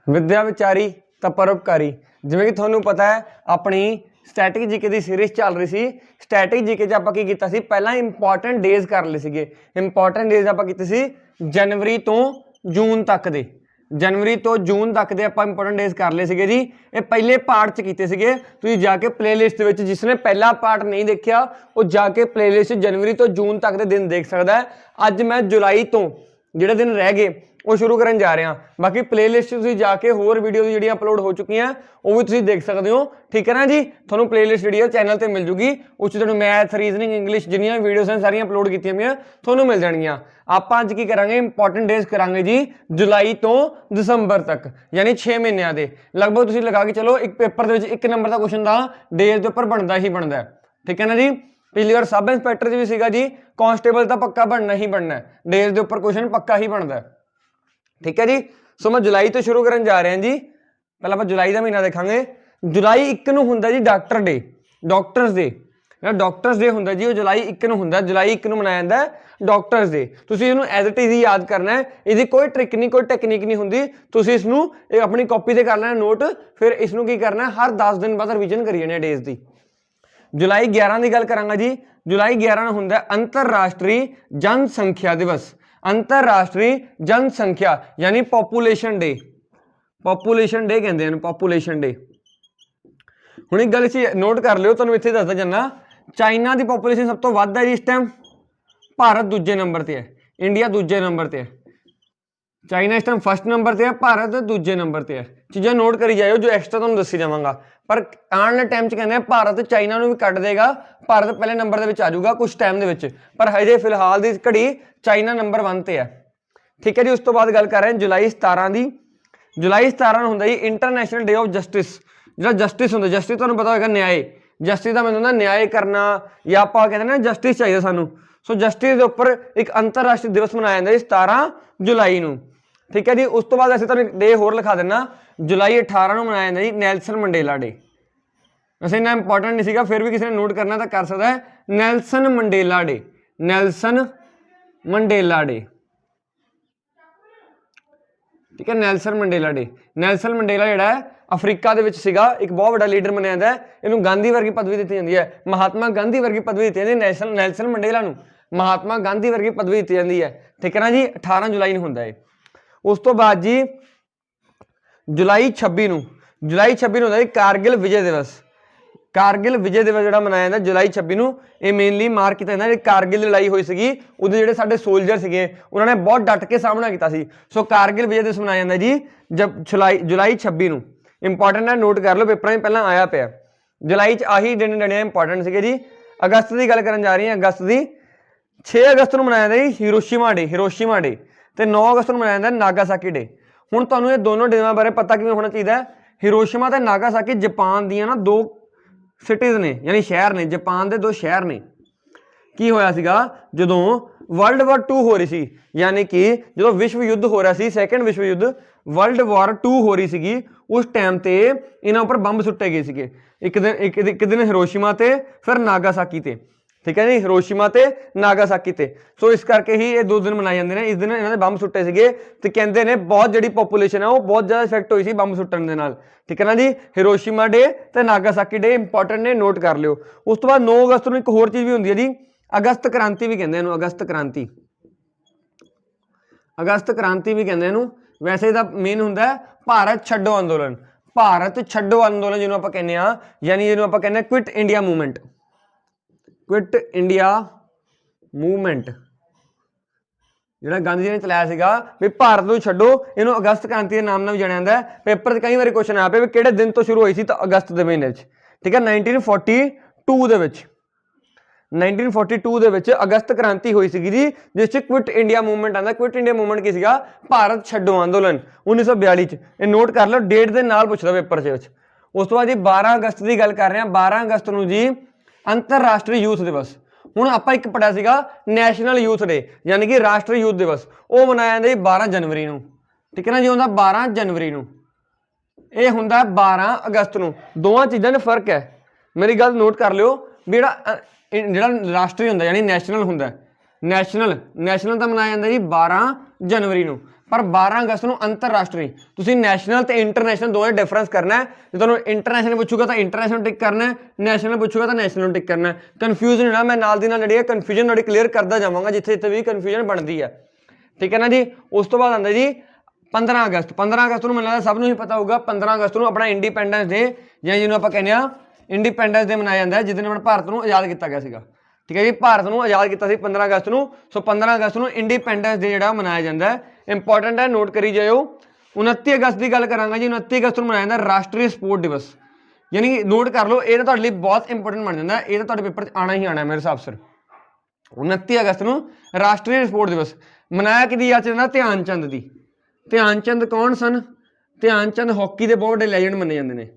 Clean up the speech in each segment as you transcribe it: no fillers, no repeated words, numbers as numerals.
विद्या विचारी तो परोपकारी। जिवें कि तुहानूं पता है अपनी स्टैटिक जीके की सीरीज़ चल रही सी। स्टैटिक जीके च आपां की कीता सी, पहलां इंपॉर्टेंट डेज कर लए सीगे। इंपॉर्टेंट डेज आपां कीते सी जनवरी तो जून तक दे, जनवरी तो जून तक दे आपां इंपॉर्टेंट डेज कर लए सीगे जी। ये पहले पार्ट च कीते सीगे, तुसीं जाके प्लेलिस्ट विच जिसने पहला पार्ट नहीं देखिया वो जाके प्लेलिस्ट जनवरी तो जून तक के दिन देख सकता है। अज मैं जुलाई तो जिहड़े दिन रह गए वो शुरू करन जा रहा। बाकी प्लेलिस्ट तुसीं जाके होर वीडियो जिहड़ियां अपलोड हो चुकियां वो भी तुसीं देख सकते हो, ठीक है ना जी। तुहानूं प्लेलिस्ट जिहड़ी चैनल ते मिल जूगी, उस तुहानूं मैथ रीजनिंग इंग्लिश जिन्नियां वीडियोस हैं सारियां अपलोड कीतियां होईयां तुहानूं मिल जाणगियां। आपां अज की करांगे इंपॉर्टेंट डेज करांगे जी जुलाई तो दिसंबर तक, यानी 6 महीनों के लगभग तुसीं लगा के चलो एक पेपर दे विच 1 नंबर का क्वेश्चन दा डेज के उपर बनता ही बनता है, ठीक है ना जी। पिछली बार सब इंस्पैक्टर भी सीगा जी, कांस्टेबल तो पक्का बनना ही बनना है, डेज के उपर क्वेश्चन पक्का ही बनता है, ठीक है जी। सो मैं जुलाई तो शुरू करन जा रहा जी। पहले आप जुलाई का महीना देखांगे। जुलाई 1 नूं हुंदा जी doctor day, doctors day, doctors day हुंदा जी, वो जुलाई 1 नूं हुंदा। जुलाई 1 नूं मनाया जाता है डॉक्टर्स डे। तुसीं इहनूं एज इट इज ही याद करना है, इसकी कोई ट्रिक नहीं, कोई टेक्निक नहीं हुंदी। तुसीं इसनूं अपनी कॉपी ते कर लेना नोट, फिर इसनूं की करना है हर 10 दिन बाद रिवीजन करी जानी डेज की। जुलाई 11 की गल करांगा जी। जुलाई 11 नूं हुंदा अंतरराष्ट्रीय जनसंख्या दिवस, अंतरराष्ट्रीय जनसंख्या यानी पॉपूलेशन डे, पॉपूलेशन डे कहते हैं पॉपूलेशन डे। हुण एक गल नोट कर लियो, तुहानूं इत्थे दसदा जाना, चाइना की पॉपूलेशन सब तो वध है जी इस टाइम, भारत दूजे नंबर पर है, इंडिया दूजे नंबर पर है, चाइना इस टाइम फर्स्ट नंबर पर है, भारत दूजे नंबर पर है। चीज़ां नोट करी जाओ जो एक्सट्रा तुहानूं दसी जावांगा, पर आने वाले टाइम कहते हैं भारत चाइना भी कट देगा, भारत पहले नंबर के आ जाऊगा कुछ टाइम के, पर हजे फिलहाल की घड़ी चाइना नंबर 1 ते है, ठीक है जी। उस तो बाद गल कर रहे हैं जुलाई 17 की। जुलाई 17 होंगे जी इंटरनेशनल डे ऑफ जस्टिस। जो जस्टिस होंगे, जस्टिस तुहानूं पता होगा न्याय, जस्टिस का मतलब न्याय करना या आप कहते हैं ना जस्टिस चाहिए सानू। सो जस्टिस के उपर एक अंतरराष्ट्रीय दिवस मनाया जाता है 17 जुलाई नूं, ठीक है जी। उस तो बाद ऐसे तुहानूं डे होर लिखा देना, जुलाई 18 को मनाया जाता जी नैल्सन मंडेला डे। वैसे इन्ना इंपॉर्टेंट नहीं सीगा, फिर भी किसी ने नोट करना तो कर सकता है, Nelson Mandela day, Nelson Mandela day, ठीक है। Nelson Mandela day, Nelson Mandela जिहड़ा है अफ्रीका दे विच सीगा, एक बहुत बड़ा लीडर मनाया जाता है, इन्हूं गांधी वर्गी पदवी दी जाती है, महात्मा गांधी वर्गी पदवी दी जाती है। नैल्सन मंडेला नूं महात्मा गांधी वर्गी पदवी दी जाती है, ठीक है ना जी। 18 जुलाई नूं हुंदा है। उस तो बाद जी जुलाई 26 नूं, जुलाई 26 नूं हुंदा जी कारगिल विजय दिवस। कारगिल विजय दिवस जो मनाया जाता जुलाई 26 नूं, ये मेनली मार्क किया जाता है कारगिल लड़ाई हुई सी, उहदे जिहड़े साडे सोल्जर सीगे उन्होंने बहुत डट के सामना किया सी। सो कारगिल विजय दिवस मनाया जाता जी जब जुलाई 26 नूं। इंपॉर्टेंट है, नोट कर लो, पेपर में पहला आया पे। जुलाई आही दिन डने इंपॉर्टेंट सीगे जी। अगस्त की गल करन जा रही है, अगस्त की 6 अगस्त को मनाया जाता जी हिरोशिमा डे, हिरोशिमा डे, तो 9 अगस्त को मनाया जाता नागासाकी डे। हुण तुहानूं ये दोनों डेवां बारे पता किवें होना चाहिए। हिरोशिमा ते नागासाकी जापान दियां ना 2 सिटीज़ ने, यानी शहर ने, जापान के 2 शहर ने। की होया सीगा जदों वर्ल्ड वॉर 2 हो रही सी, यानी कि जो विश्व युद्ध हो रहा सी, सैकेंड विश्व युद्ध, वर्ल्ड वॉर 2 हो रही सी, उस टाइम ते इन्हां उपर बंब सुट्टे गए सीगे। एक दिन हिरोशिमा ते फिर नागासाकी ते, ठीक है जी, हिरोशिमा ते नागासाकी ते। सो इस करके ही ये 2 दिन मनाए जाते हैं। इस दिन इन्होंने बंब सुट्टे सीगे ते कहते हैं बहुत जी पॉपूलेशन है वो बहुत ज़्यादा इफेक्ट हुई सी बंब सुट्टन दे नाल, ठीक है ना जी। हिरोशिमा डे ते नागासाकी डे इंपॉर्टेंट ने, नोट कर लियो। उस तो बाद 9 अगस्त को एक होर चीज़ भी होंदी है जी, अगस्त क्रांति भी कहते हैं, अगस्त क्रांति, अगस्त क्रांति भी कहते हैं। वैसे इसका मेन होंदा है भारत छड्डो अंदोलन, भारत छड्डो अंदोलन जिन्होंने आप कहने, यानी जिन्होंने आप कहने quit India movement, quit India movement जिहड़ा गांधी जी ने चलाया सीगा भी भारत को छड्डो, इन्हों अगस्त क्रांति के नाम नाल भी जानिया जाता है। पेपर कई बार क्वेश्चन आया पे भी किहड़े दिन तो शुरू हुई सी, तो अगस्त के महीने, ठीक है। 1942 दे विच 1942 दे विच अगस्त क्रांति हुई सी जी, जिस क्विट इंडिया मूवमेंट आंदा। क्विट इंडिया मूवमेंट की सीगा भारत छड्डो अंदोलन 1942 च। ये नोट कर लो, डेट के नाल पुछदा पेपर च। उस तो बाद जी 12 अगस्त की गल कर रहे हैं। 12 अगस्त नूं जी अंतरराष्ट्रीय यूथ दिवस। हुण आपां एक पढ़िया सीगा नैशनल यूथ डे, यानी कि राष्ट्रीय यूथ दिवस, वो मनाया जाता जी 12 जनवरी नूं, ठीक है ना जी। हुंदा 12 जनवरी नूं, ये हुंदा 12 अगस्त नूं। दोवां चीज़ां में फर्क है, मेरी गल नोट कर लियो। जिहड़ा राष्ट्रीय हुंदा यानी नैशनल हुंदा, नैशनल तो मनाया जाता जी 12 जनवरी नूं, पर 12 अगस्त ਨੂੰ ਅੰਤਰਰਾਸ਼ਟਰੀ। ਤੁਸੀਂ ਨੈਸ਼ਨਲ ਤੇ ਇੰਟਰਨੈਸ਼ਨਲ ਦੋਵੇਂ ਡਿਫਰੈਂਸ ਕਰਨਾ ਹੈ। ਜੇ ਤੁਹਾਨੂੰ ਇੰਟਰਨੈਸ਼ਨਲ ਪੁੱਛੂਗਾ ਤਾਂ ਇੰਟਰਨੈਸ਼ਨਲ ਟਿਕ ਕਰਨਾ ਹੈ, ਨੈਸ਼ਨਲ ਪੁੱਛੂਗਾ ਤਾਂ ਨੈਸ਼ਨਲ ਟਿਕ ਕਰਨਾ ਹੈ। ਕਨਫਿਊਜ਼ਨ ਨਾ, ਮੈਂ ਨਾਲ ਦੀ ਨਾਲ ਜਿਹੜੀ ਹੈ ਕਨਫਿਊਜ਼ਨ ਤੁਹਾਡੀ ਕਲੀਅਰ ਕਰਦਾ ਜਾਵਾਂਗਾ ਜਿੱਥੇ ਜਿੱਥੇ ਵੀ ਕਨਫਿਊਜ਼ਨ ਬਣਦੀ ਹੈ। ਠੀਕ ਹੈ ਨਾ ਜੀ। ਉਸ ਤੋਂ ਬਾਅਦ ਆਉਂਦਾ ਜੀ 15 ਅਗਸਤ। 15 ਅਗਸਤ ਨੂੰ ਮੈਨੂੰ ਲੱਗਦਾ ਸਭ ਨੂੰ ਹੀ ਪਤਾ ਹੋਊਗਾ। 15 ਅਗਸਤ ਨੂੰ ਆਪਣਾ ਇੰਡੀਪੈਂਡੈਂਸ ਡੇ ਜਾਂ ਜਿਹਨੂੰ ਆਪਾਂ ਕਹਿੰਦੇ ਹਾਂ ਇੰਡੀਪੈਂਡੈਂਸ ਡੇ ਮਨਾਇਆ ਜਾਂਦਾ ਹੈ, ਜਿਸ ਦਿਨ ਆਪਣਾ ਭਾਰਤ ਨੂੰ ਆਜ਼ਾਦ ਕੀਤਾ ਗਿਆ ਸੀਗਾ। ਠੀਕ ਹੈ ਜੀ, ਭਾਰਤ ਨੂੰ ਆਜ਼ਾਦ ਕੀਤਾ ਸੀ 15 ਅਗਸਤ ਨੂੰ। ਸੋ 15 ਅਗਸਤ ਨੂੰ ਇੰਡੀਪੈਂਡੈਂਸ ਡੇ ਜਿਹੜਾ ਮਨਾਇਆ ਜਾਂਦਾ ਹੈ। ਇੰਪੋਰਟੈਂਟ ਹੈ, ਨੋਟ ਕਰੀ ਜਾਇਓ। 29 ਅਗਸਤ ਦੀ ਗੱਲ ਕਰਾਂਗਾ ਜੀ। 29 ਅਗਸਤ ਨੂੰ ਮਨਾਇਆ ਜਾਂਦਾ ਰਾਸ਼ਟਰੀ ਸਪੋਰਟ ਦਿਵਸ, ਯਾਨੀ ਕਿ ਨੋਟ ਕਰ ਲਓ, ਇਹ ਤਾਂ ਤੁਹਾਡੇ ਲਈ ਬਹੁਤ ਇੰਪੋਰਟੈਂਟ ਬਣ ਜਾਂਦਾ। ਇਹ ਤਾਂ ਤੁਹਾਡੇ ਪੇਪਰ 'ਚ ਆਉਣਾ ਹੀ ਆਉਣਾ ਮੇਰੇ ਹਿਸਾਬ ਸਿਰ। 29 ਅਗਸਤ ਨੂੰ ਰਾਸ਼ਟਰੀ ਸਪੋਰਟ ਦਿਵਸ ਮਨਾਇਆ ਕਿਹਦੀ ਯਾਦ 'ਚ ਜਾਂਦਾ? ਧਿਆਨ ਚੰਦ ਦੀ। ਧਿਆਨ ਚੰਦ ਕੌਣ ਸਨ? ਧਿਆਨ ਚੰਦ ਹਾਕੀ ਦੇ ਬਹੁਤ ਵੱਡੇ ਲੈਜੈਂਡ ਮੰਨੇ ਜਾਂਦੇ ਨੇ।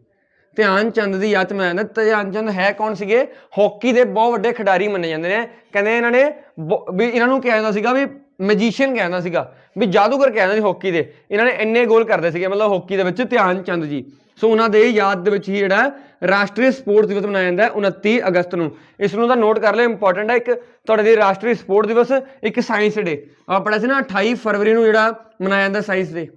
ਧਿਆਨ ਚੰਦ ਦੀ ਯਾਦ 'ਚ ਮਨਾਇਆ ਜਾਂਦਾ। ਧਿਆਨ ਚੰਦ ਹੈ ਕੌਣ ਸੀਗੇ? ਹਾਕੀ ਦੇ ਬਹੁਤ ਵੱਡੇ ਖਿਡਾਰੀ ਮੰਨੇ ਜਾਂਦੇ ਨੇ। ਕਹਿੰਦੇ ਇਹਨਾਂ ਨੇ ਵੀ ਇਹਨਾਂ ਨੂੰ ਕਿਹਾ ਜਾਂਦਾ ਸੀਗਾ ਵੀ ਮੈਜੀਸ਼ੀਅਨ ਕਿਹਾ ਜਾਂਦਾ ਸੀਗਾ, ਵੀ ਜਾਦੂਗਰ ਕਿਹਾ ਜਾਂਦਾ ਸੀ ਹਾਕੀ ਦੇ। ਇਹਨਾਂ ਨੇ ਇੰਨੇ ਗੋਲ ਕਰਦੇ ਸੀਗੇ ਮਤਲਬ ਹਾਕੀ ਦੇ ਵਿੱਚ ਧਿਆਨ ਚੰਦ ਜੀ। ਸੋ ਉਹਨਾਂ ਦੇ ਯਾਦ ਦੇ ਵਿੱਚ ਹੀ ਜਿਹੜਾ ਰਾਸ਼ਟਰੀ ਸਪੋਰਟਸ ਦਿਵਸ ਮਨਾਇਆ ਜਾਂਦਾ 29 ਅਗਸਤ ਨੂੰ। ਇਸ ਨੂੰ ਤਾਂ ਨੋਟ ਕਰ ਲਿਓ, ਇੰਪੋਰਟੈਂਟ ਹੈ। ਇੱਕ ਤੁਹਾਡੇ ਲਈ ਰਾਸ਼ਟਰੀ ਸਪੋਰਟ ਦਿਵਸ, ਇੱਕ ਸਾਇੰਸ ਡੇ। ਆਪਾਂ ਪੜ੍ਹਿਆ ਸੀ ਨਾ 28 ਫਰਵਰੀ ਨੂੰ ਜਿਹੜਾ ਮਨਾਇਆ ਜਾਂਦਾ ਸਾਇੰਸ ਡੇ।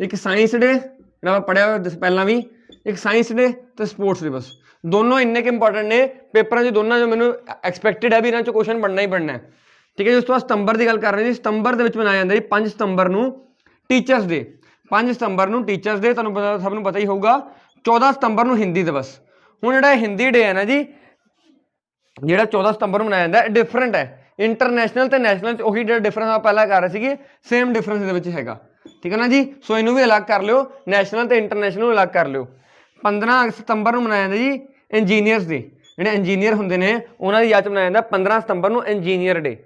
ਇੱਕ ਸਾਇੰਸ ਡੇ ਜਿਹੜਾ ਆਪਾਂ ਪੜ੍ਹਿਆ ਪਹਿਲਾਂ ਵੀ, ਇੱਕ ਸਾਇੰਸ ਡੇ ਤੇ ਸਪੋਰਟਸ ਦਿਵਸ। ਦੋਨੋਂ ਇੰਨੇ ਕੁ ਇੰਪੋਰਟੈਂਟ ਨੇ ਪੇਪਰਾਂ 'ਚ, ਦੋਨਾਂ 'ਚ ਮੈਨੂੰ ਐਕਸਪੈਕਟਡ ਹੈ ਵੀ ਇਹਨਾਂ 'ਚ ਕੁਐਸਚਨ ਬਣਨਾ ਹੀ ਬਣਨਾ ਹੈ। ਠੀਕ ਹੈ ਜੀ। ਉਸ ਤੋਂ ਬਾਅਦ ਸਤੰਬਰ ਦੀ ਗੱਲ ਕਰ ਰਹੇ ਜੀ। ਸਤੰਬਰ ਦੇ ਵਿੱਚ ਮਨਾਇਆ ਜਾਂਦਾ ਜੀ 5 ਸਤੰਬਰ ਨੂੰ ਟੀਚਰਸ ਡੇ। 5 ਸਤੰਬਰ ਨੂੰ ਟੀਚਰਸ ਡੇ, ਤੁਹਾਨੂੰ ਪਤਾ, ਸਭ ਨੂੰ ਪਤਾ ਹੀ ਹੋਊਗਾ। 14 ਸਤੰਬਰ ਨੂੰ ਹਿੰਦੀ ਦਿਵਸ। ਹੁਣ ਜਿਹੜਾ ਹਿੰਦੀ ਡੇ ਹੈ ਨਾ ਜੀ, ਜਿਹੜਾ 14 ਸਤੰਬਰ ਨੂੰ ਮਨਾਇਆ ਜਾਂਦਾ ਇਹ ਡਿਫਰੈਂਟ ਹੈ। ਇੰਟਰਨੈਸ਼ਨਲ ਤੇ ਨੈਸ਼ਨਲ 'ਚ ਉਹੀ ਜਿਹੜਾ ਡਿਫਰੈਂਸ ਆਪਾਂ ਪਹਿਲਾਂ ਕਰ ਰਹੇ ਸੀਗੇ, ਸੇਮ ਡਿਫਰੈਂਸ ਇਹਦੇ ਵਿੱਚ ਹੈਗਾ। ਠੀਕ ਹੈ ਨਾ ਜੀ। ਸੋ ਇਹਨੂੰ ਵੀ ਅਲੱਗ ਕਰ ਲਿਓ, ਨੈਸ਼ਨਲ ਤੇ ਇੰਟਰਨੈਸ਼ਨਲ ਨੂੰ ਅਲੱਗ ਕਰ ਲਿਓ। 15 ਸਤੰਬਰ ਨੂੰ ਮਨਾਇਆ ਜਾਂਦਾ ਜੀ ਇੰਜੀਨੀਅਰਸ ਡੇ। ਜਿਹੜੇ ਇੰਜੀਨੀਅਰ ਹੁੰਦੇ ਨੇ ਉਹਨਾਂ ਦੀ ਯਾਦ 'ਚ ਮਨਾਇਆ ਜਾਂਦਾ 15 ਸਤੰਬਰ ਨੂੰ ਇੰਜੀਨੀਅਰ ਡੇ।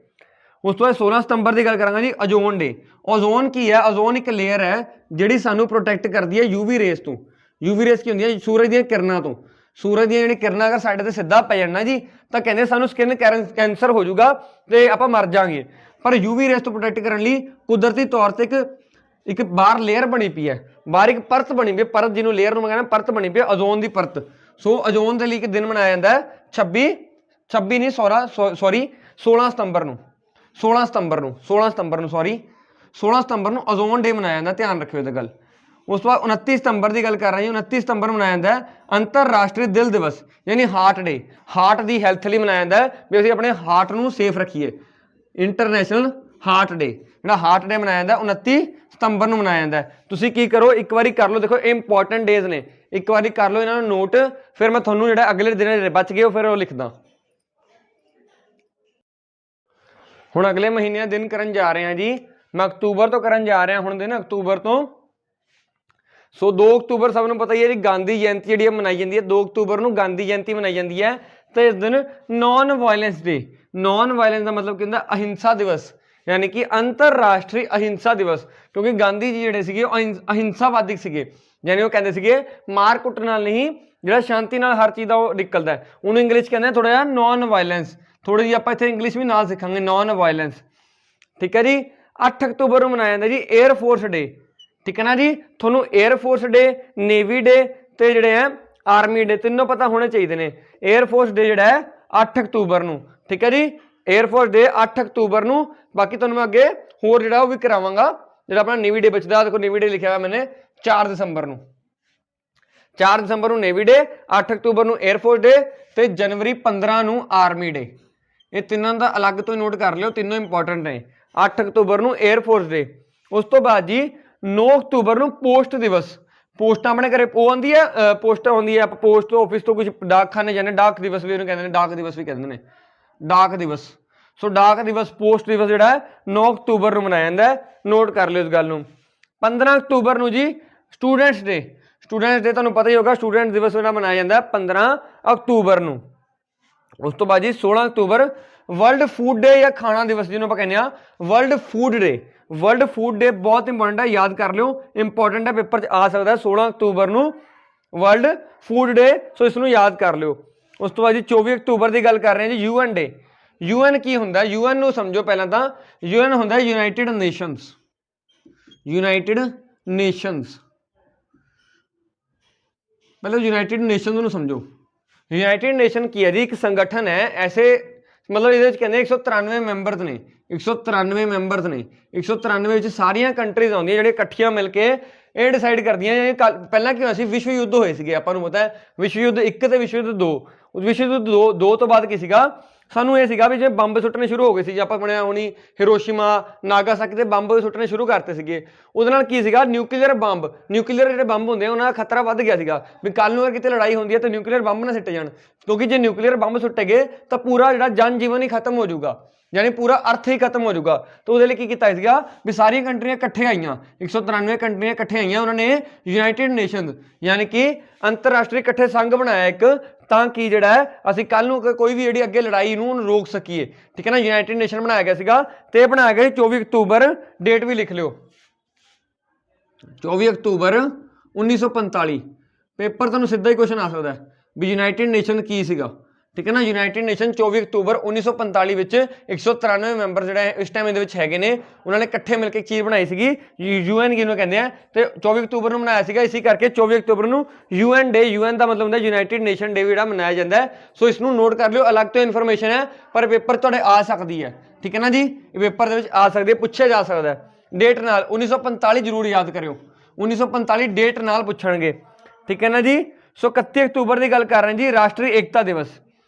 ਉਸ ਤੋਂ ਬਾਅਦ 16 ਸਤੰਬਰ ਦੀ ਗੱਲ ਕਰਾਂਗਾ ਜੀ ਓਜ਼ੋਨ ਡੇ। ਓਜ਼ੋਨ ਕੀ ਹੈ? ਓਜ਼ੋਨ ਇੱਕ ਲੇਅਰ ਹੈ ਜਿਹੜੀ ਸਾਨੂੰ ਪ੍ਰੋਟੈਕਟ ਕਰਦੀ ਹੈ ਯੂਵੀ ਰੇਸ ਤੋਂ। ਯੂਵੀ ਰੇਸ ਕੀ ਹੁੰਦੀ ਹੈ? ਸੂਰਜ ਦੀਆਂ ਕਿਰਨਾਂ ਤੋਂ। ਸੂਰਜ ਦੀਆਂ ਜਿਹੜੀ ਕਿਰਨਾਂ ਅਗਰ ਸਾਡੇ ਤੇ ਸਿੱਧਾ ਪੈ ਜਾਣ ਨਾ ਜੀ ਤਾਂ ਕਹਿੰਦੇ ਸਾਨੂੰ ਸਕਿਨ ਕੈਂਸਰ ਹੋ ਜਾਊਗਾ ਤੇ ਆਪਾਂ ਮਰ ਜਾਵਾਂਗੇ। ਪਰ ਯੂਵੀ ਰੇਸ ਤੋਂ ਪ੍ਰੋਟੈਕਟ ਕਰਨ ਲਈ ਕੁਦਰਤੀ ਤੌਰ ਤੇ ਇੱਕ ਬਾਹਰ ਲੇਅਰ ਬਣੀ ਪਈ ਹੈ, ਬਾਹਰ ਇੱਕ ਪਰਤ ਬਣੀ ਪਈ ਹੈ, ਪਰਤ ਜਿਹਨੂੰ ਲੇਅਰ ਨੂੰ ਮੈਂ ਕਹਿੰਦਾ ਪਰਤ ਬਣੀ ਪਈ ਹੈ, ਓਜ਼ੋਨ ਦੀ ਪਰਤ। ਸੋ ਓਜ਼ੋਨ ਦੇ ਲਈ ਇੱਕ ਦਿਨ ਮਨਾਇਆ ਜਾਂਦਾ 16 ਸਤੰਬਰ ਨੂੰ। 16 ਸਤੰਬਰ ਨੂੰ ਓਜ਼ੋਨ ਡੇ ਮਨਾਇਆ ਜਾਂਦਾ, ਧਿਆਨ ਰੱਖਿਓ ਇਹਦਾ ਗੱਲ। ਉਸ ਤੋਂ ਬਾਅਦ 29 ਸਤੰਬਰ ਦੀ ਗੱਲ ਕਰ ਰਹੇ ਹਾਂ। 29 ਸਤੰਬਰ ਨੂੰ ਮਨਾਇਆ ਜਾਂਦਾ ਅੰਤਰਰਾਸ਼ਟਰੀ ਦਿਲ ਦਿਵਸ, ਯਾਨੀ ਹਾਰਟ ਡੇ। ਹਾਰਟ ਦੀ ਹੈਲਥ ਲਈ ਮਨਾਇਆ ਜਾਂਦਾ ਵੀ ਅਸੀਂ ਆਪਣੇ ਹਾਰਟ ਨੂੰ ਸੇਫ ਰੱਖੀਏ। ਇੰਟਰਨੈਸ਼ਨਲ ਹਾਰਟ ਡੇ, ਜਿਹੜਾ ਹਾਰਟ ਡੇ ਮਨਾਇਆ ਜਾਂਦਾ 29 ਸਤੰਬਰ ਨੂੰ ਮਨਾਇਆ ਜਾਂਦਾ। ਤੁਸੀਂ ਕੀ ਕਰੋ, ਇੱਕ ਵਾਰੀ ਕਰ ਲਓ, ਦੇਖੋ ਇਹ ਇੰਪੋਰਟੈਂਟ ਡੇਜ਼ ਨੇ, ਇੱਕ ਵਾਰੀ ਕਰ ਲਓ ਇਹਨਾਂ ਨੂੰ ਨੋਟ, ਫਿਰ ਮੈਂ ਤੁਹਾਨੂੰ ਜਿਹੜਾ ਅਗਲੇ ਦਿਨ ਬਚ ਗਏ ਫਿਰ ਉਹ ਲਿਖਦਾ। ਹੁਣ ਅਗਲੇ ਮਹੀਨੇ ਦਿਨ ਕਰਨ ਜਾ ਰਹੇ ਹਾਂ ਜੀ, ਮੈਂ ਅਕਤੂਬਰ ਤੋਂ ਕਰਨ ਜਾ ਰਿਹਾ ਹੁਣ ਦਿਨ, ਅਕਤੂਬਰ ਤੋਂ। ਸੋ 2 ਅਕਤੂਬਰ ਸਭ ਨੂੰ ਪਤਾ ਹੀ ਹੈ ਜੀ ਗਾਂਧੀ ਜਯੰਤੀ ਜਿਹੜੀ ਮਨਾਈ ਜਾਂਦੀ ਹੈ। 2 ਅਕਤੂਬਰ ਨੂੰ ਗਾਂਧੀ ਜਯੰਤੀ ਮਨਾਈ ਜਾਂਦੀ ਹੈ। ਤੇ ਇਸ ਦਿਨ ਨॉन ਵਾਇਲੈਂਸ ਡੇ। ਨॉन ਵਾਇਲੈਂਸ ਦਾ ਮਤਲਬ ਕੀ ਹੁੰਦਾ? ਅਹਿੰਸਾ ਦਿਵਸ, ਯਾਨੀ ਕਿ ਅੰਤਰਰਾਸ਼ਟਰੀ ਅਹਿੰਸਾ ਦਿਵਸ। ਕਿਉਂਕਿ ਗਾਂਧੀ ਜੀ ਜਿਹੜੇ ਸੀਗੇ ਉਹ ਅਹਿੰਸਾਵਾਦੀ ਸੀਗੇ, ਯਾਨੀ ਉਹ ਕਹਿੰਦੇ ਸੀਗੇ ਮਾਰ ਕੁੱਟ ਨਾਲ ਨਹੀਂ, ਜਿਹੜਾ ਸ਼ਾਂਤੀ ਨਾਲ ਹਰ ਚੀਜ਼ ਦਾ ਉਹ ਨਿਕਲਦਾ ਹੈ, ਉਹਨੂੰ ਇੰਗਲਿਸ਼ ਕਹਿੰਦੇ ਥੋੜਾ ਜਿਹਾ ਨॉन ਵਾਇਲੈਂਸ। ਥੋੜੀ ਜਿਹੀ ਆਪਾਂ ਇੱਥੇ ਇੰਗਲਿਸ਼ ਵੀ ਨਾਲ ਸਿੱਖਾਂਗੇ, ਨॉन ਵਾਇਲੈਂਸ। ਠੀਕ ਹੈ ਜੀ। 8 ਅਕਤੂਬਰ ਨੂੰ ਮਨਾਇਆ ਜਾਂਦਾ ਜੀ 에ਅਰ ਫੋਰਸ ਡੇ। ਠੀਕ ਹੈ ਨਾ ਜੀ। ਤੁਹਾਨੂੰ 에ਅਰ ਫੋਰਸ ਡੇ, ਨੇਵੀ ਡੇ ਤੇ ਜਿਹੜੇ ਹੈ ਆਰਮੀ ਡੇ ਤਿੰਨੋਂ ਪਤਾ ਹੋਣੇ ਚਾਹੀਦੇ ਨੇ। 에ਅਰ ਫੋਰਸ ਡੇ ਜਿਹੜਾ ਹੈ 8 ਅਕਤੂਬਰ ਨੂੰ। ਠੀਕ ਹੈ ਜੀ। 에ਅਰ ਫੋਰਸ ਡੇ 8 ਅਕਤੂਬਰ ਨੂੰ। ਬਾਕੀ ਤੁਹਾਨੂੰ ਮੈਂ ਅੱਗੇ ਹੋਰ ਜਿਹੜਾ ਉਹ ਵੀ ਕਰਾਵਾਂਗਾ। ਜਿਹੜਾ ਆਪਣਾ ਨੇਵੀ ਡੇ ਬਚਦਾ, ਦੇਖੋ ਨੇਵੀ ਡੇ ਲਿਖਿਆ ਹੋਇਆ ਮੈਨੇ 4 ਦਸੰਬਰ ਨੂੰ। 4 ਦਸੰਬਰ ਨੂੰ ਨੇਵੀ ਡੇ, 8 ਅਕਤੂਬਰ ਨੂੰ 에ਅਰ ਫੋਰਸ ਡੇ ਤੇ ਜਨਵਰੀ 15 ਨੂੰ ਆਰਮੀ ਡੇ। ਇਹ ਤਿੰਨਾਂ ਦਾ ਅਲੱਗ ਤੋਂ ਨੋਟ ਕਰ ਲਿਓ, ਤਿੰਨੋਂ ਇੰਪੋਰਟੈਂਟ ਨੇ। 8 ਅਕਤੂਬਰ ਨੂੰ 에ਅਰ ਫੋਰਸ ਡੇ। ਉਸ ਤੋਂ ਬਾਅਦ ਜੀ 9 ਅਕਤੂਬਰ ਨੂੰ ਪੋਸਟ ਦਿਵਸ। ਪੋਸਟਾਂ ਆਪਣੇ ਘਰੇ ਉਹ ਆਉਂਦੀ ਹੈ, ਪੋਸਟਾਂ ਆਉਂਦੀ ਹੈ, ਆਪਾਂ ਪੋਸਟ ਆਫਿਸ ਤੋਂ ਕੁਝ ਡਾਕਖਾਨੇ ਜਾਂਦੇ, ਡਾਕ ਦਿਵਸ ਵੀ ਉਹਨੂੰ ਕਹਿੰਦੇ ਨੇ, ਡਾਕ ਦਿਵਸ ਵੀ ਕਹਿੰਦੇ ਨੇ, ਡਾਕ ਦਿਵਸ। ਸੋ ਡਾਕ ਦਿਵਸ, ਪੋਸਟ ਦਿਵਸ ਜਿਹੜਾ ਹੈ 9 ਅਕਤੂਬਰ ਨੂੰ ਮਨਾਇਆ ਜਾਂਦਾ ਹੈ, ਨੋਟ ਕਰ ਲਿਓ ਇਸ ਗੱਲ ਨੂੰ। 15 ਅਕਤੂਬਰ ਨੂੰ ਜੀ ਸਟੂਡੈਂਟਸ ਡੇ। ਸਟੂਡੈਂਟਸ ਡੇ ਤੁਹਾਨੂੰ ਪਤਾ ਹੀ ਹੋਗਾ, ਸਟੂਡੈਂਟ ਦਿਵਸ ਜਿਹੜਾ ਮਨਾਇਆ ਜਾਂਦਾ 15 ਅਕਤੂਬਰ ਨੂੰ। ਉਸ ਤੋਂ ਬਾਅਦ ਜੀ 16 ਅਕਤੂਬਰ ਵਰਲਡ ਫੂਡ ਡੇ ਜਾਂ ਖਾਣਾ ਦਿਵਸ ਜਿਹਨੂੰ ਆਪਾਂ ਕਹਿੰਦੇ ਹਾਂ ਵਰਲਡ ਫੂਡ ਡੇ। ਵਰਲਡ ਫੂਡ ਡੇ ਬਹੁਤ ਇੰਪੋਰਟੈਂਟ ਹੈ, ਯਾਦ ਕਰ ਲਿਓ, ਇੰਪੋਰਟੈਂਟ ਹੈ, ਪੇਪਰ 'ਚ ਆ ਸਕਦਾ 16 ਅਕਤੂਬਰ ਨੂੰ ਵਰਲਡ ਫੂਡ ਡੇ। ਸੋ ਇਸ ਨੂੰ ਯਾਦ ਕਰ ਲਿਓ। ਉਸ ਤੋਂ ਬਾਅਦ ਜੀ 24 ਅਕਤੂਬਰ ਦੀ ਗੱਲ ਕਰ ਰਹੇ ਹਾਂ ਜੀ UN ਡੇ। UN ਕੀ ਹੁੰਦਾ? UN ਨੂੰ ਸਮਝੋ ਪਹਿਲਾਂ ਤਾਂ। UN ਹੁੰਦਾ ਯੂਨਾਈਟਿਡ ਨੇਸ਼ਨਸ। ਯੂਨਾਈਟਿਡ ਨੇਸ਼ਨਸ, ਮਤਲਬ ਯੂਨਾਈਟਿਡ ਨੇਸ਼ਨਸ ਨੂੰ ਸਮਝੋ। ਯੂਨਾਈਟਿਡ ਨੇਸ਼ਨ ਕੀ ਹੈ ਜੀ? ਇੱਕ ਸੰਗਠਨ ਹੈ, ਐਸੇ मतलब ये कहते 193 मैंबरस ने, 193 मैंबरस ने, 193 सारिया कंट्रीज आउंदियां ਜਿਹੜੀਆਂ ਇਕੱਠੀਆਂ ਮਿਲ ਕੇ ਇਹ डिसाइड ਕਰਦੀਆਂ। ਪਹਿਲਾਂ ਕੀ ਹੋਇਆ ਸੀ, ਵਿਸ਼ਵ ਯੁੱਧ ਹੋਏ ਸੀਗੇ, ਆਪਾਂ ਨੂੰ ਪਤਾ ਹੈ ਵਿਸ਼ਵ ਯੁੱਧ 1 ਤੇ ਵਿਸ਼ਵ ਯੁੱਧ 2। ਵਿਸ਼ਵ ਯੁੱਧ 2 ਤੋਂ ਬਾਅਦ ਕੀ ਸੀਗਾ, ਸਾਨੂੰ ਇਹ ਸੀਗਾ ਵੀ ਜੇ ਬੰਬ ਸੁੱਟਣੇ ਸ਼ੁਰੂ ਹੋ ਗਏ ਸੀ, ਜੇ ਆਪਾਂ ਬਣਿਆ ਹੋਣੀ ਹਿਰੋਸ਼ੀਮਾ ਨਾਗਾਸਾਕੀ ਤੇ ਬੰਬ ਸੁੱਟਣੇ ਸ਼ੁਰੂ ਕਰਤੇ ਸੀਗੇ, ਉਹਦੇ ਨਾਲ ਕੀ ਸੀਗਾ, ਨਿਊਕਲੀਅਰ ਜਿਹੜੇ ਬੰਬ ਹੁੰਦੇ ਆ ਉਹਨਾਂ ਦਾ ਖਤਰਾ ਵੱਧ ਗਿਆ ਸੀਗਾ ਵੀ ਕੱਲ ਨੂੰ ਅਗਰ ਕਿਤੇ ਲੜਾਈ ਹੁੰਦੀ ਹੈ ਤਾਂ ਨਿਊਕਲੀਅਰ ਬੰਬ ਨਾ ਸਿੱਟੇ ਜਾਣ, ਕਿਉਂਕਿ ਜੇ ਨਿਊਕਲੀਅਰ ਬੰਬ ਸੁੱਟੇ ਗਏ ਤਾਂ ਪੂਰਾ ਜਿਹੜਾ ਜਨ ਜੀਵਨ ਹੀ ਖਤਮ ਹੋ ਜਾਊਗਾ, यानी पूरा अर्थ ही खत्म हो जाऊगा। तो वो की किया सीगा भी सारी कंट्रियां इकट्ठे आईयां, 193 कंट्रियां इकट्ठे आईयां, उन्होंने यूनाइटेड नेशनस यानी कि अंतरराष्ट्रीय इकट्ठे संघ बनाया एक, ताकि जिहड़ा है असीं कल नूं कोई भी जिहड़ी अगे लड़ाई नूं रोक सकीए, ठीक है ना। यूनाइटेड नेशन बनाया गया सीगा ते बनाया गया 24 अक्तूबर, डेट भी लिख लिओ 24 अक्तूबर 1945। पेपर तुहानूं सीधा ही क्वेश्चन आ सकदा है भी यूनाइटेड नेशन की सीगा, ठीक है ना। यूनाइटेड नेशन 24 अक्तूबर 1945 ਵਿੱਚ 193 ਮੈਂਬਰ ਜਿਹੜਾ ਇਸ ਟਾਈਮ ਇਹਦੇ ਵਿੱਚ ਹੈਗੇ ਨੇ, ਉਹਨਾਂ ਨੇ ਇਕੱਠੇ ਮਿਲ ਕੇ ਇੱਕ ਚੀਜ਼ ਬਣਾਈ ਸੀਗੀ, UN ਜਿਹਨੂੰ ਕਹਿੰਦੇ ਆ, ਤੇ 24 ਅਕਤੂਬਰ ਨੂੰ ਮਨਾਇਆ ਸੀਗਾ। ਇਸੇ ਕਰਕੇ 24 ਅਕਤੂਬਰ ਨੂੰ UN ਡੇ, UN ਦਾ ਮਤਲਬ ਹੁੰਦਾ ਯੂਨਾਈਟਿਡ ਨੇਸ਼ਨ ਡੇ ਜਿਹੜਾ ਮਨਾਇਆ ਜਾਂਦਾ ਹੈ। ਸੋ ਇਸ ਨੂੰ ਨੋਟ ਕਰ ਲਿਓ, ਅਲੱਗ ਤੋਂ ਇਨਫੋਰਮੇਸ਼ਨ ਹੈ ਪਰ ਪੇਪਰ ਤੁਹਾਡੇ ਆ ਸਕਦੀ ਹੈ, ਠੀਕ ਹੈ ਨਾ ਜੀ। ਇਹ ਪੇਪਰ ਦੇ ਵਿੱਚ ਆ ਸਕਦੀ ਹੈ, ਪੁੱਛਿਆ ਜਾ ਸਕਦਾ ਡੇਟ ਨਾਲ। 1945 ਜ਼ਰੂਰ ਯਾਦ ਕਰਿਓ, 1945 ਡੇਟ ਨਾਲ ਪੁੱਛਣਗੇ, ਠੀਕ ਹੈ ਨਾ ਜੀ। ਸੋ 31 ਅਕਤੂਬਰ ਦੀ ਗੱਲ ਕਰ ਰਹੇ ਜੀ, ਰਾਸ਼ਟਰੀ ਏਕਤਾ ਦਿਵਸ।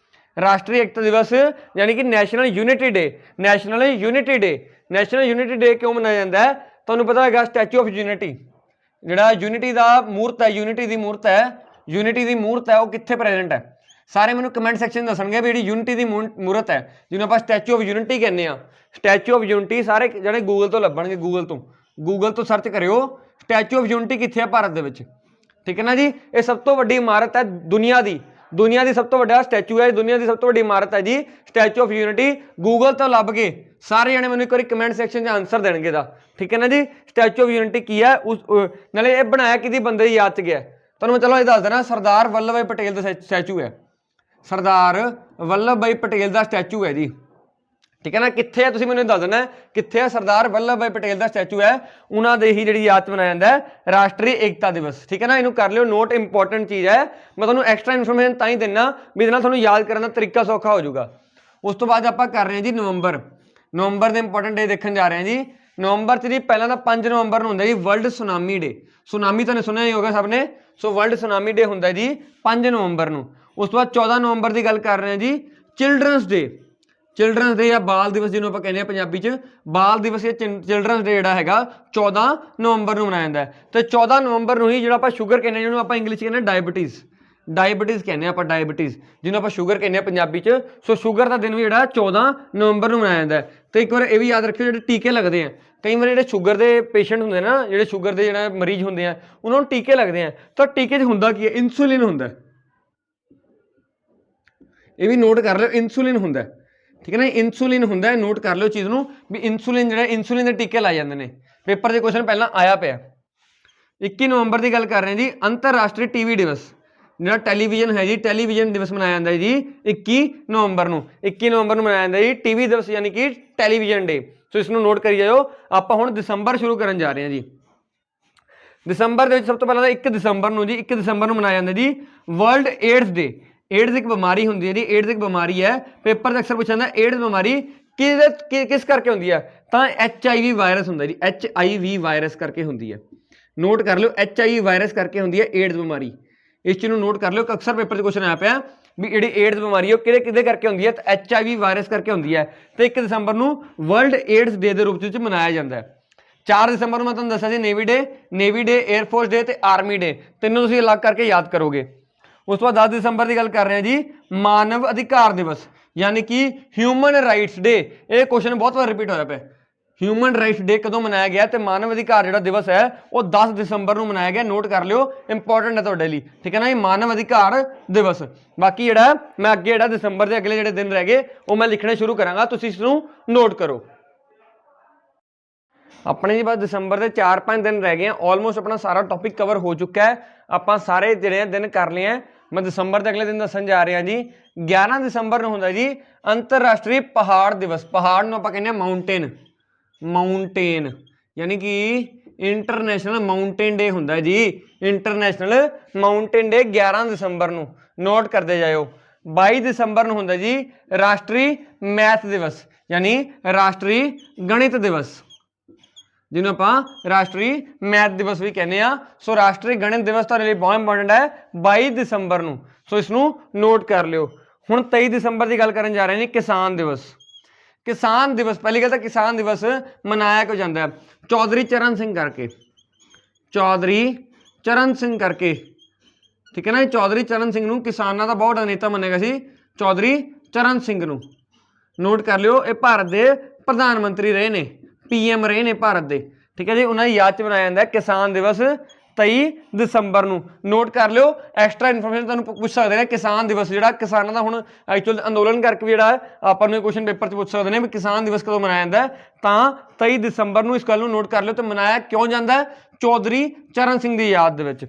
राष्ट्रीय एकता दिवस यानी कि national unity day, national unity day. National unity day क्यों मनाया जाता है, तुहानूं पता है स्टैचू ऑफ यूनिटी, जिहड़ा यूनिटी का मूर्त है, यूनिटी की मूर्त है, यूनिटी की मूर्त है, वो कित्थे प्रेजेंट है। सारे मैनूं कमेंट सैक्शन दसणगे भी जिहड़ी यूनिटी की मूर्त है, जिन्होंने आपां स्टैचू ऑफ यूनिटी कहने आ, स्टैचू ऑफ यूनिटी सारे जिहड़े गूगल तो लभणगे, गूगल तो सर्च करियो स्टैचू ऑफ यूनिटी कित्थे है भारत दे विच, ठीक है ना जी। ये सब तो वड्डी इमारत है दुनिया की सब तो बड़ा स्टैचू है, दुनिया की सब तो बड़ी इमारत है जी स्टैचू ऑफ यूनिटी। गूगल तो लभ के सारे जने मैंने एक बार कमेंट सैक्शन आंसर देंगे दा, ठीक है ना जी। स्टैचू ऑफ यूनिटी की है, उस नाले ये बनाया कि बंदे की याद च गया, तो मैं चलो ये दस देना, सरदार वल्लभ भाई पटेल का स्टैचू है, सरदार वल्लभ भाई पटेल का स्टैचू है जी, ठीक है ना। कित्थे है तुसीं मैनूं दस देना कित्थे है, सरदार वल्लभ भाई पटेल का स्टैचू है, उन्होंने ही जी याद मनाया जाता है राष्ट्रीय एकता दिवस, ठीक है ना। इनू कर लियो नोट, इंपॉर्टेंट चीज़ है, मैं तुहानूं एक्स्ट्रा इन्फॉर्मेशन तां ही देना भी तुहानूं याद करने का तरीका सौखा हो जाऊगा। उस तो बाद आपां कर रहे हैं जी नवंबर के इंपॉर्टेंट डे देखने जा रहे हैं जी। नवंबर च जी पहला तो 5 नवंबर होंगे जी वर्ल्ड सुनामी डे, सुनामी तुहानूं सुनिया ही होगा सब ने। सो वर्ल्ड सुनामी डे होंगे जी 5 नवंबर को। उस तो बाद 14 नवंबर की गल कर रहे हैं जी चिल्ड्रनस डे, चिल्ड्रनस डे या बाल दिवस जिन्होंने आप कहते हैं पंजाबी च, बाल दिवस या चिल्ड्रनस डे जोड़ा है 14 नवंबर को मनाया जाता है। तो 14 नवंबर को ही जो आप शुगर कहने, जिन्होंने आप इंग्लिश कहने डायबिटीज़ कहने, आप डायबिटीज़ जिन्होंने आप शुगर कहने पंजाबी च। सो शुगर का दिन भी जो 14 नवंबर को मनाया जाता है। तो एक बार ये भी याद रखियो, जो टीके लगते हैं, कई बार जो शुगर के पेशेंट होंगे ना, जो शुगर के जो मरीज होंगे हैं, उन्होंने टीके लगते हैं। तो टीके होंदा की है, इंसुलिन होंदा, ये भी नोट कर लो, इंसुलिन होंदा, ठीक है ना। इंसुलिन होंदा है, नोट कर लो चीज़ नूं भी इंसुलिन जो इंसुलिन के टीके लाए जाते हैं। पेपर के क्वेश्चन पहला आया पाया। 21 नवंबर की गल कर रहे हैं जी, अंतरराष्ट्रीय टीवी दिवस, जो टैलीविजन है जी, टैलीविजन दिवस मनाया जाता है जी 21 नवंबर को। 21 नवंबर को मनाया जाता है जी टीवी दिवस यानी कि टैलीविजन डे। सो इसको नोट करी जाओ। आप हुण दिसंबर शुरू करन जा रहे हैं जी। दिसंबर सब तो पहला 1 दिसंबर को जी, 1 दिसंबर को मनाया जाता है जी वर्ल्ड एड्स डे। एड्स एक बीमारी होंगी है जी, एड्स एक बीमारी है, पेपर से अक्सर पूछा जाता एड्स बीमारी किस करके होंगी है, तो HIV वायरस होंगे जी, HIV वायरस करके होंगी है। नोट कर लो HIV वायरस करके होंगी है एड्स बीमारी, इस चीज़ को नोट कर लो। अक्सर पेपर से क्वेश्चन आया पाया भी जी एड्स बीमारी है कि करके होंगी है, तो HIV वायरस करके होंगी है। तो 1 दिसंबर को वर्ल्ड एड्स डे के रूप में मनाया जाता है। 4 दिसंबर को मैं तुहानूं दस्सिया जी नेवी डे, एयरफोर्स डे तो आर्मी डे, तीनों तुसीं अलग करके याद करोगे। उस तो बाद 10 दिसंबर की गल कर रहे हैं जी मानव अधिकार दिवस यानी कि ह्यूमन राइट्स डे। ये क्वेश्चन बहुत बार रिपीट होया पे, ह्यूमन राइट्स डे कदों मनाया गया, तो मानव अधिकार जो दिवस है वो 10 दिसंबर को मनाया गया। नोट कर लियो, इंपॉर्टेंट है तुहाडे लई, ठीक है ना। ये मानव अधिकार दिवस, बाकी जो मैं अगे जो दिसंबर के अगले जो दिन रह गए वो मैं लिखने शुरू करांगा, तुसीं इसनूं नोट करो। अपने जी बस दिसंबर के 4-5 दिन रह गए हैं, ऑलमोस्ट अपना सारा टॉपिक कवर हो चुका है। आप सारे जिहड़े दिन कर लिए हैं, मैं दिसंबर के अगले दिन दसन जा रहा जी। 11 दिसंबर को होंगे जी अंतरराष्ट्रीय पहाड़ दिवस। पहाड़ को आप कहने माउंटेन यानी कि इंटरनेशनल माउंटेन डे होंगे जी, इंटरनेशनल माउंटेन डे 11 दिसंबर को। नोट करते जाओ 22 ਦਸੰਬਰ ਨੂੰ ਹੁੰਦਾ ਜੀ ਰਾਸ਼ਟਰੀ ਮੈਥ ਦਿਵਸ, ਯਾਨੀ ਰਾਸ਼ਟਰੀ ਗਣਿਤ ਦਿਵਸ, ਜਿਹਨੂੰ ਆਪਾਂ ਰਾਸ਼ਟਰੀ ਮੈਥ ਦਿਵਸ ਵੀ ਕਹਿੰਦੇ ਆ। ਸੋ ਰਾਸ਼ਟਰੀ ਗਣਿਤ ਦਿਵਸ ਤੁਹਾਡੇ ਲਈ ਬਹੁਤ ਇੰਪੋਰਟੈਂਟ ਹੈ 22 ਦਸੰਬਰ ਨੂੰ, ਸੋ ਇਸ ਨੂੰ ਨੋਟ ਕਰ ਲਿਓ। ਹੁਣ 23 ਦਸੰਬਰ ਦੀ ਗੱਲ ਕਰਨ ਜਾ ਰਹੇ ਨੇ, ਕਿਸਾਨ ਦਿਵਸ। ਕਿਸਾਨ ਦਿਵਸ, ਪਹਿਲੀ ਗੱਲ ਤਾਂ ਕਿਸਾਨ ਦਿਵਸ ਮਨਾਇਆ ਕਿਉਂ ਜਾਂਦਾ ਹੈ? ਚੌਧਰੀ ਚਰਨ ਸਿੰਘ ਕਰਕੇ, ਚੌਧਰੀ ਚਰਨ ਸਿੰਘ ਕਰਕੇ, ਠੀਕ ਹੈ ਨਾ। ਚੌਧਰੀ ਚਰਨ ਸਿੰਘ ਨੂੰ ਕਿਸਾਨਾਂ ਦਾ ਬਹੁਤ ਨੇਤਾ ਮੰਨਿਆ ਗਿਆ ਸੀ, ਚੌਧਰੀ ਚਰਨ ਸਿੰਘ ਨੂੰ ਨੋਟ ਕਰ ਲਿਓ। ਇਹ ਭਾਰਤ ਦੇ ਪ੍ਰਧਾਨ ਮੰਤਰੀ ਰਹੇ ਨੇ, PM ਰਹੇ ਨੇ ਭਾਰਤ ਦੇ, ਠੀਕ ਹੈ ਜੀ। ਉਹਨਾਂ ਦੀ ਯਾਦ 'ਚ ਮਨਾਇਆ ਜਾਂਦਾ ਕਿਸਾਨ ਦਿਵਸ 23 ਦਸੰਬਰ ਨੂੰ, ਨੋਟ ਕਰ ਲਿਓ। ਐਕਸਟਰਾ ਇਨਫੋਰਮੇਸ਼ਨ ਤੁਹਾਨੂੰ ਪੁੱਛ ਸਕਦੇ ਨੇ, ਕਿਸਾਨ ਦਿਵਸ ਜਿਹੜਾ ਕਿਸਾਨਾਂ ਦਾ ਹੁਣ ਐਕਚੁਅਲ ਅੰਦੋਲਨ ਕਰਕੇ ਵੀ ਜਿਹੜਾ ਆਪਾਂ ਨੂੰ ਕੁਐਸਚਨ ਪੇਪਰ 'ਚ ਪੁੱਛ ਸਕਦੇ ਨੇ ਵੀ ਕਿਸਾਨ ਦਿਵਸ ਕਦੋਂ ਮਨਾਇਆ ਜਾਂਦਾ, ਤਾਂ 23 ਦਸੰਬਰ ਨੂੰ ਇਸ ਗੱਲ ਨੂੰ ਨੋਟ ਕਰ ਲਿਓ। ਤੇ ਮਨਾਇਆ ਕਿਉਂ ਜਾਂਦਾ? ਚੌਧਰੀ ਚਰਨ ਸਿੰਘ ਦੀ ਯਾਦ ਦੇ ਵਿੱਚ,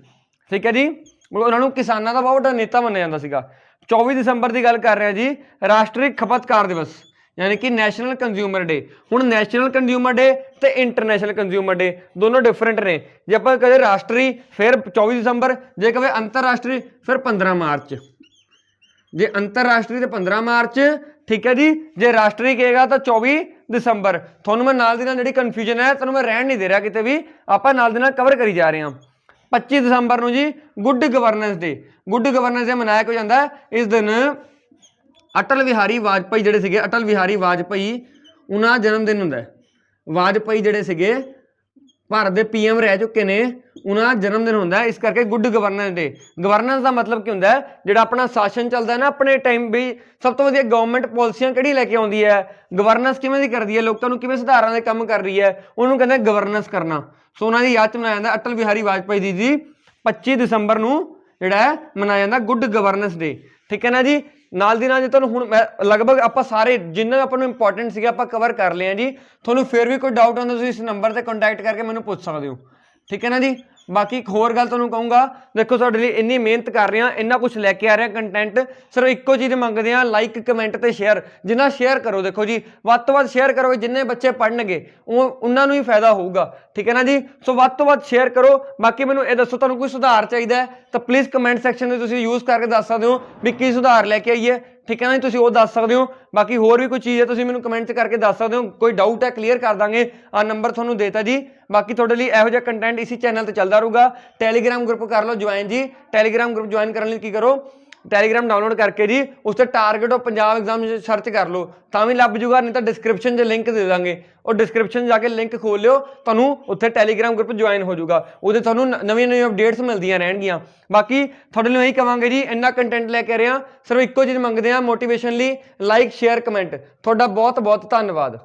ਠੀਕ ਹੈ ਜੀ। ਉਹਨਾਂ ਨੂੰ ਕਿਸਾਨਾਂ ਦਾ ਬਹੁਤ ਵੱਡਾ ਨੇਤਾ ਮੰਨਿਆ ਜਾਂਦਾ ਸੀਗਾ। 24 ਦਸੰਬਰ ਦੀ ਗੱਲ ਕਰ ਰਹੇ ਹਾਂ ਜੀ, ਰਾਸ਼ਟਰੀ ਖਪਤਕਾਰ ਦਿਵਸ, यानी कि नैशनल कंज्यूमर डे। हुण नैशनल कंज्यूमर डे ते इंटरनेशनल कंज्यूमर डे दोनों डिफरेंट ने। जे आप कहे राष्ट्रीय फिर 24 दसंबर, जे कहे अंतरराष्ट्रीय फिर 15 मार्च। जे अंतरराष्ट्रीय तो 15 मार्च, ठीक है जी। जे राष्ट्रीय कहेगा तो 24 दसंबर। थोनों मैं नाल दी नाल जिहड़ी कन्फ्यूजन है तुहानूं मैं रहन नहीं दे रहा किते भी, आपां नाल दी नाल कवर करी जा रहे हैं। 25 दसंबर नूं जी good governance day. Good governance day मनाया क्यों जाता है? इस दिन अटल बिहारी वाजपेयी जिहड़े सीगे, अटल बिहारी वाजपेयी उन्हां दा जन्मदिन हुंदा है। वाजपेयी जिहड़े सीगे भारत के PM रह चुके ने, उन्हां दा जन्मदिन हुंदा है। इस करके गुड गवर्नेंस डे। गवर्नेंस का मतलब की हुंदा है? जिहड़ा अपना शासन चलदा है ना अपने टाइम भी, सब तो वधिया गवर्नमेंट पॉलिसियां किहड़ी लैके आउंदी है, गवर्नेंस किवें दी करदी है, लोकां नूं किवें सुधारां दे काम कर रही है, उहनूं कहंदे गवर्नेंस करना। सो उन्हां दी याद च मनाया जांदा अटल बिहारी वाजपेयी जी 25 दसंबर नूं जिहड़ा है मनाया जांदा गुड गवर्नेंस डे, ठीक है ना जी। नाल दी नाल जे तुहानूं हुण लगभग आपां सारे जिन्ने आपां नूं इंपॉर्टेंट सीगे आपां कवर कर लिया जी। तुहानूं फिर भी कोई डाउट होंदा तुसीं इस नंबर ते कॉन्टैक्ट करके मैनूं पुछ सकदे हो, ठीक है ना जी। बाकी एक होर गल तुहानूं कहूँगा, देखो तुहाडे लई इन्नी मेहनत कर रहे हैं, इन्ना कुछ लैके आ रहे हैं कंटेंट, सिर्फ इक्को चीज़ मंगदे हैं, लाइक कमेंट ते शेयर। जिन्ना शेयर करो, देखो जी वध तो वध शेयर करोगे, जिन्ने बच्चे पढ़नगे उन्हां नूं ही फायदा होऊगा, ठीक है ना जी। सो वध तो वध शेयर करो। बाकी मैनूं ये दसो तुहानूं कोई सुधार चाहिए तो प्लीज़ कमेंट सैक्शन में तुसीं यूज़ करके दस सकते हो भी की सुधार लैके आईए, ठीक है ना जी। तुसीं वो दस सकते हो। बाकी होर भी कोई चीज़ है तुसीं मैनूं कमेंट करके दस सकते हो, कोई डाउट है क्लीयर कर देंगे। आ नंबर तुहानूं देता जी। बाकी तुहाडे लई इहो जिहा कंटेंट इसी चैनल ते चलदा रहूगा। टैलीग्राम ग्रुप कर लो ज्वाइन जी। टैलीग्राम ग्रुप ज्वाइन करने लई की करो, टैलीग्राम डाउनलोड करके जी उस पर target of Punjab exam search कर लो तो भी लभ जूगा, नहीं तो डिस्क्रिप्शन 'च लिंक दे देंगे, और डिस्क्रिप्शन जाके लिंक खोल लियो, तुहानूं उत्थे टैलीग्राम ग्रुप ज्वाइन हो जाऊगा। उहदे तुहानूं नवीं नवीं अपडेट्स मिलदियां रहणगियां। बाकी तुहाडे लई यही कहांगे जी, इन्ना कंटेंट लैके आ रहे हैं, सिर्फ इक्को चीज़ मंगदे आ मोटिवेशन लई, लाइक शेयर कमेंट। तुहाडा बहुत बहुत धन्नवाद।